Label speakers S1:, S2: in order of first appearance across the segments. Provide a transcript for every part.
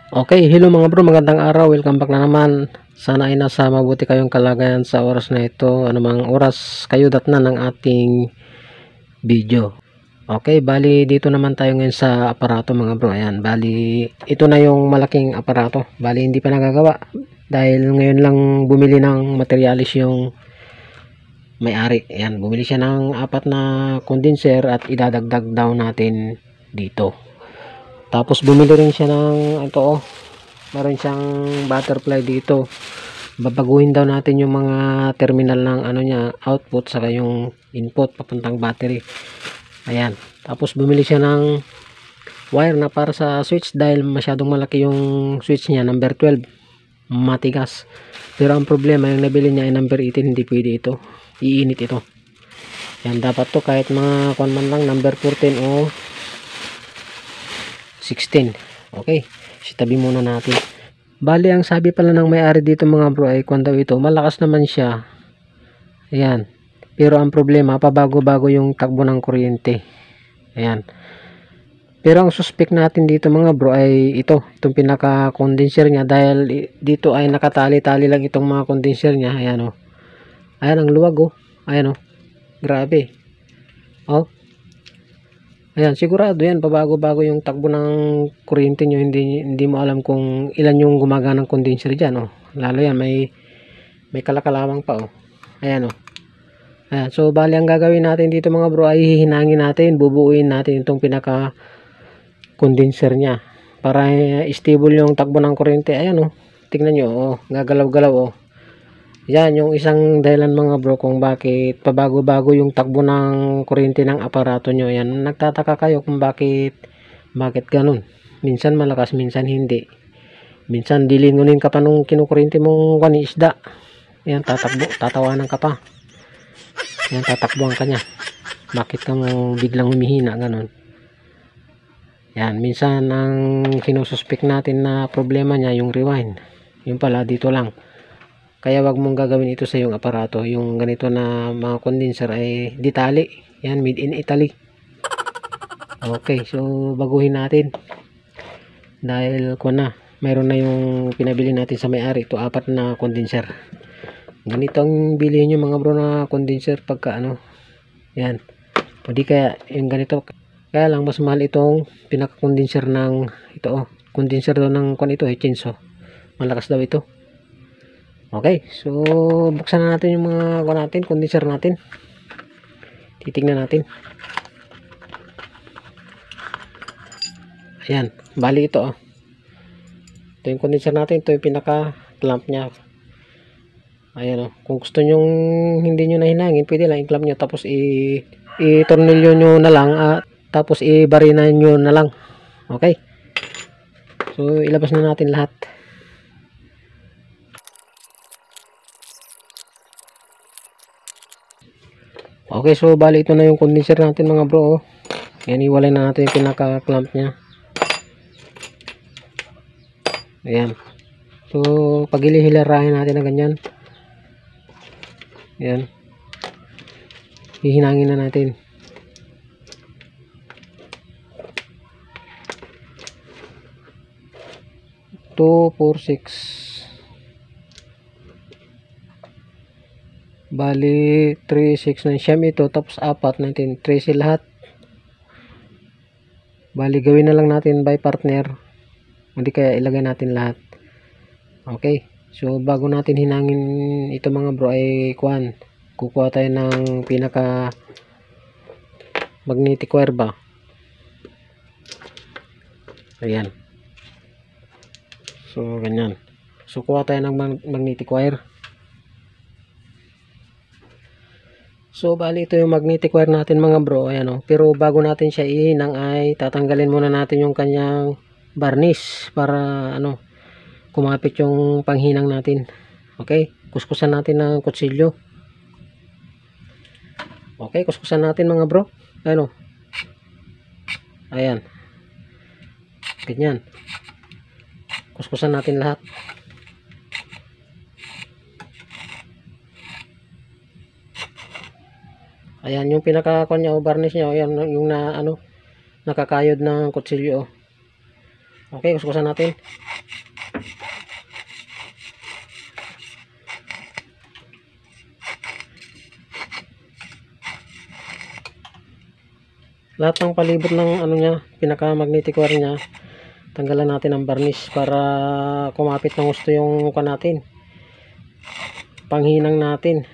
S1: Okay, hello mga bro, magandang araw. Welcome back na naman. Sana ay nasa mabuti kayong kalagayan sa oras na ito. Anumang oras kayo datnan ng ating video. Okay, bali dito naman tayo ngayon sa aparato mga bro. Ayan, bali ito na yung malaking aparato. Bali hindi pa nagagawa dahil ngayon lang bumili ng materialis yung may-ari. Ayan, bumili siya ng 4 na condenser at idadagdag daw natin dito. Tapos bumili rin siya ng ito meron siyang butterfly dito. Babaguhin daw natin yung mga terminal ng ano niya, output saka yung input papuntang battery. Ayan. Tapos bumili siya ng wire na para sa switch dahil masyadong malaki yung switch niya, number 12. Matigas. Pero ang problema yung nabili niya ay number 18, hindi pwede ito. Iinit ito. Yan, dapat to kahit mga kuan man lang number 14 o 16. Okay, sitabi muna natin. Bali, ang sabi pala ng may-ari dito mga bro ay kung daw ito, malakas naman siya. Ayan. Pero ang problema, pabago-bago yung takbo ng kuryente. Ayan. Pero ang suspect natin dito mga bro ay itong pinaka-condenser niya dahil dito ay nakatali-tali lang itong mga condenser niya. Ayan o. Ayan ang luwag o. Ayan o. Grabe. O. Ayan, sigurado yan, pabago-bago yung takbo ng kuryente nyo, hindi mo alam kung ilan yung gumagana ng condenser dyan, oh. Lalo yan, may kalakalawang pa, oh. Ayan, oh. Ayan, so bali ang gagawin natin dito mga bro ay hihinangin natin, bubuuin natin itong pinaka condenser nya para stable yung takbo ng kuryente. Ayan, oh. Tingnan nyo, oh, gagalaw-galaw, oh. Yan yung isang dahilan mga bro kung bakit pabago-bago yung takbo ng kuryente ng aparato nyo. Yan, nagtataka kayo kung bakit ganun. Minsan malakas, minsan hindi. Minsan dilingunin ka pa nung kinukuryente mong isda. Yan, tatakbo, tatawanan ka pa. Yan, tatakbuhan ka nya. Bakit ka mo biglang humihina, ganun. Yan, minsan ang kinususpek natin na problema nya yung rewind. Yung pala, dito lang. Kaya wag mong gagawin ito sa iyong aparato. Yung ganito na mga condenser ay ditali. Yan, made in Italy. Okay, so baguhin natin. Dahil mayroon na yung pinabili natin sa may-ari. Ito 4 na condenser. Ganito ang bilhin nyo mga bro na condenser pagka yan. O di kaya yung ganito. Kaya lang mas mahal itong pinaka-condenser ng ito condenser daw ng ito chainsaw. Malakas daw ito. Okay, so buksan na natin yung mga condenser natin. Titingnan natin. Ayan, bali ito Ito yung condenser natin, ito yung pinaka clamp nya. Ayan kung gusto nyo hindi nyo na hinangin, pwede lang i-clamp nyo tapos i-tornilyo nyo na lang tapos i-barina nyo na lang. Okay. So ilabas na natin lahat. Okay, so bali ito na yung condenser natin mga bro. Yan, iwalay na natin yung pinaka clamp nya. Ayan. So pagilihilarahin natin na ganyan. Ayan. Hihinangin na natin. Two, 4, 6. Bali 3, 6, 9 siyam ito tapos 4, 19, 13 lahat. Bali gawin na lang natin by partner, hindi kaya ilagay natin lahat. Okay, so bago natin hinangin ito mga bro ay kukuha tayo ng pinaka magnetic wire ba. Ayan, so ganyan. So kuha tayo ng magnetic wire. So bali ito yung magnetic wire natin mga bro. Ayan pero bago natin siya ihinang ay tatanggalin muna natin yung kanyang varnish para kumapit yung panghinang natin. Okay, kuskusan natin ng kutsilyo. Okay, kuskusan natin mga bro. Ayan, ganyan, kuskusan natin lahat. Ayan yung pinaka-varnish niya. Ayan yung nakakayod ng kutsilyo. Okay, kuskusan natin. Lahat ng palibot ng ano niya, pinaka magnetic wire niya, tanggalan natin ang varnish para kumapit ng gusto yung kuha natin, panghinang natin.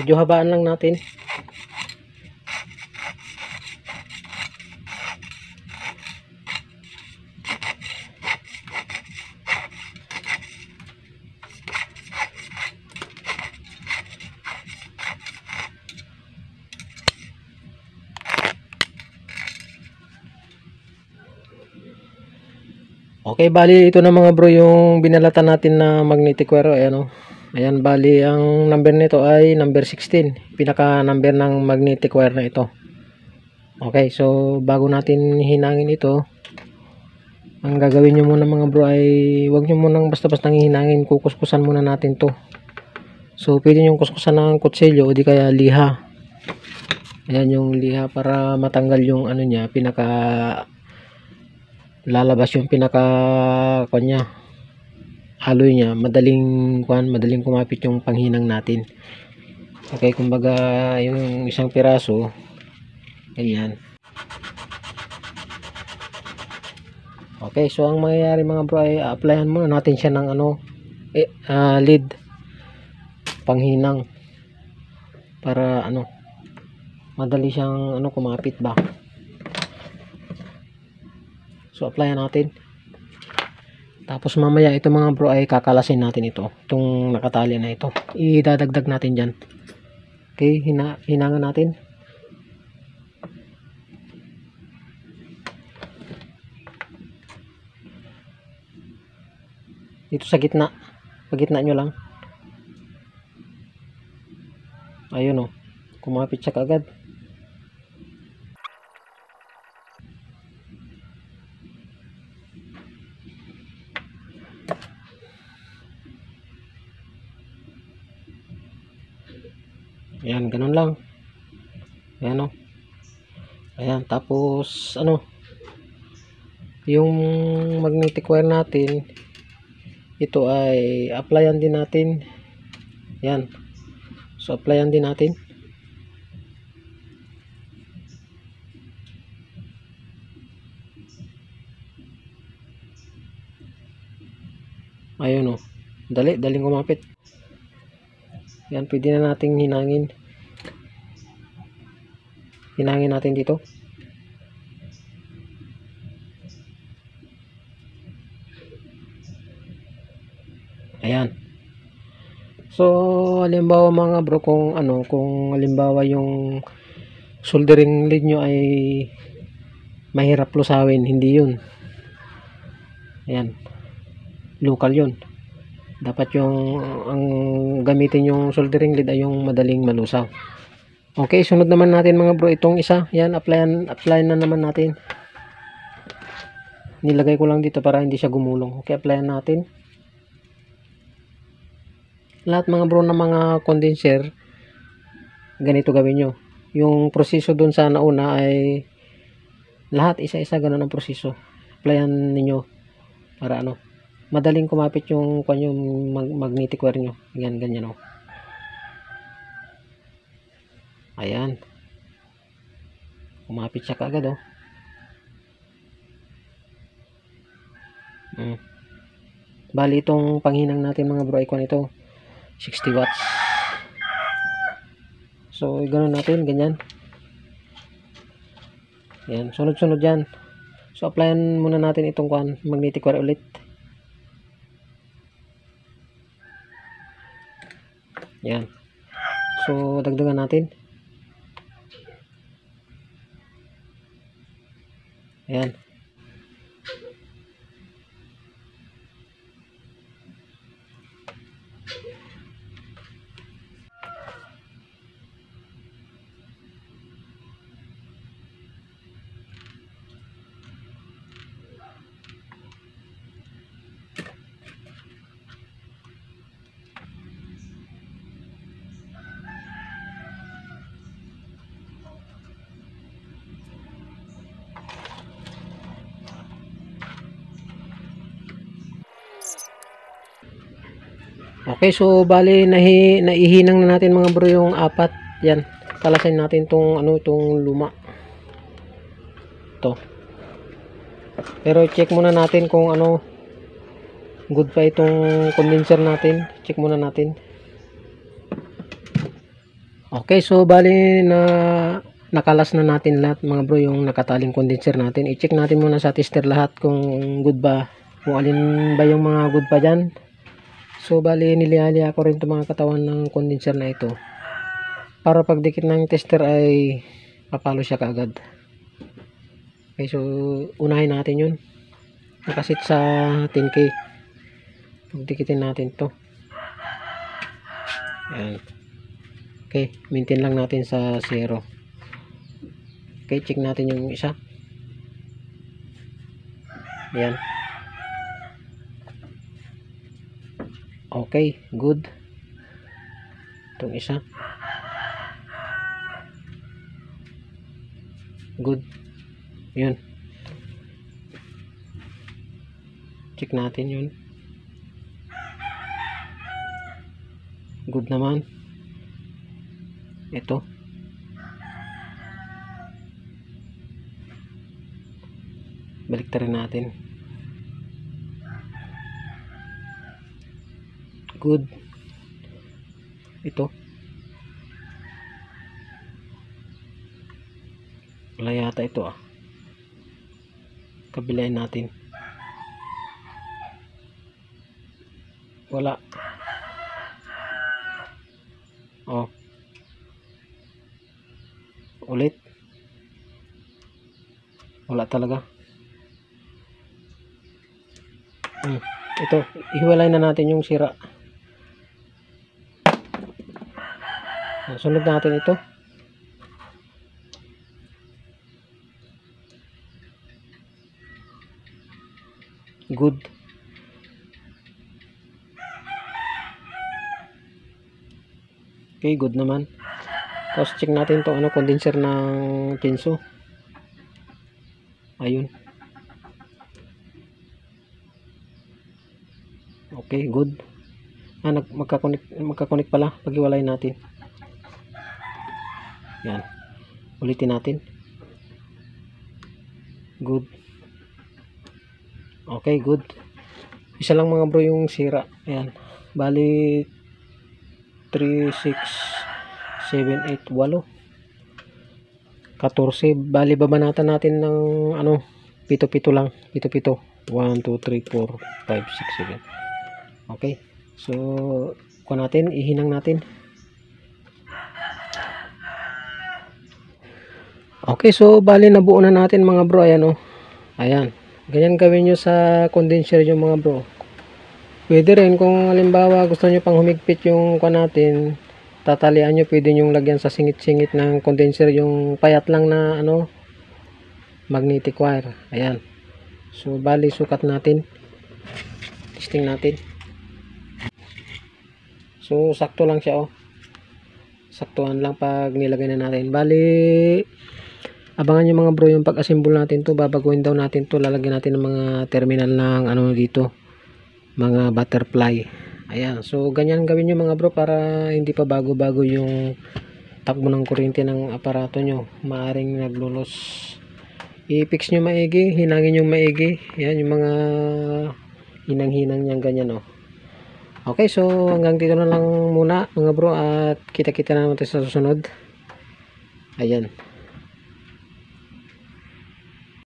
S1: Medyo habaan lang natin. Okay, bali ito na mga bro yung binalatan natin na magnetic wire. Ayan o. Ayan, bali ang number nito ay number 16. Pinaka number ng magnetic wire na ito. Okay, so bago natin hinangin ito, ang gagawin nyo muna mga bro ay huwag nyo munang basta-basta hinangin. Kukuskusan muna natin to. So pwede nyo kuskusan ng kutsilyo o di kaya liha. Ayan yung liha para matanggal yung ano niya, pinaka lalabas yung pinaka kanya, haloy niya, madaling kumapit yung panghinang natin. Okay, kumbaga yung isang piraso ganyan. Okay, so ang mangyayari mga bro ay applyan muna natin siya ng ano, lead panghinang para ano, madali siyang ano, kumapit ba. So applyan natin. Tapos mamaya ito mga bro ay kakalasin natin itong nakatali na ito. Idadagdag natin dyan. Okay, hinangan natin. Dito sa gitna. Pagitna nyo lang. Ayun o. Kumapit siya kaagad. Ayan, ganun lang. Ayan o. Ayan, tapos ano, yung magnetic wire natin, ito ay applyan din natin. Ayan. So applyan din natin. Ayun o. Daling kumapit. Yan, pwede na nating hinangin. Hinangin natin dito. Ayan. So, halimbawa mga bro, kung ano, kung halimbawa yung soldering lead nyo ay mahirap lusawin, hindi yun. Ayan. Local yun. Dapat yung ang gamitin yung soldering lead ay yung madaling malusaw. Okay, sunod naman natin mga bro itong isa. Yan, applyan na naman natin. Nilagay ko lang dito para hindi siya gumulong. Okay, applyan natin. Lahat mga bro ng mga condenser, ganito gawin nyo. Yung proseso dun sa nauna ay lahat isa-isa ganun ang proseso. Applyan ninyo para ano, madaling kumapit yung magnetic wire nyo. Ganyan o. Ayan. Kumapit siya kaagad o. Bali itong panghinang natin mga bro ay kung ito 60 watts. So ganoon natin, ganyan. Ayan, sunod-sunod yan. So applyan muna natin itong magnetic wire ulit. Ayan. So dagdagan natin. Ayan. Okay, so bali naihinang na natin mga bro yung apat. Yan. Kalasin natin tong tong luma. To. Pero check muna natin kung good pa itong condenser natin. Check muna natin. Okay, so bali nakalas na natin lahat mga bro yung nakataling condenser natin. I-check natin muna sa tester lahat kung good ba. Kung alin ba yung mga good pa dyan. So bali nilihalya ko rin itong mga katawan ng condenser na ito para pagdikit ng tester ay papalo siya kaagad. Okay, so unahin natin yun. Nakasit sa 10K. Pagdikitin natin to. Ayan. Okay, maintain lang natin sa 0. Okay, check natin yung isa. Ayan. Okay, good. Itong isa. Good. Yun. Check natin yun. Good naman. Ito. Baliktarin natin. Good. Ito. Wala yata ito Kabilain natin. Wala. Ulit. Wala talaga. Ito. Ihiwalay na natin yung sira. Sunod natin ito. Good. Okay, good naman. Tapos check natin to condenser ng pinso. Ayun. Okay, good. Magka-connect pala. Pag-iwalay natin. Yan. Ulitin natin. Good. Okay, good. Isa lang mga bro yung sira. Ayan. Bali 3, 6, 7, 8, 8. 14. Bali babanatan natin ng 7 lang. 7. 1, 2, 3, 4, 5, 6, 7. Okay. So, kuha natin. Ihinang natin. Okay, so bali nabuo na natin mga bro. Ayan Ayan. Ganyan gawin nyo sa condenser yung mga bro. Pwede rin kung halimbawa gusto nyo pang humigpit yung kuha natin, tatalian nyo, pwede nyo lagyan sa singit-singit ng condenser yung payat lang na magnetic wire. Ayan. So bali sukat natin. Testing natin. So sakto lang siya Saktuhan lang pag nilagay na natin. Bali abangan nyo mga bro yung pag-assemble natin to. Babaguhin daw natin to. Lalagyan natin ng mga terminal ng dito. Mga butterfly. Ayan. So ganyan gawin nyo mga bro para hindi pa bago-bago yung takbo ng kuryente ng aparato nyo. Maaring naglulos. I-fix nyo maigi. Hinangin nyo maigi. Ayan yung mga hinang-hinang niyang ganyan Okay, so hanggang dito na lang muna mga bro at kita-kita na naman tayo sa susunod. Ayan.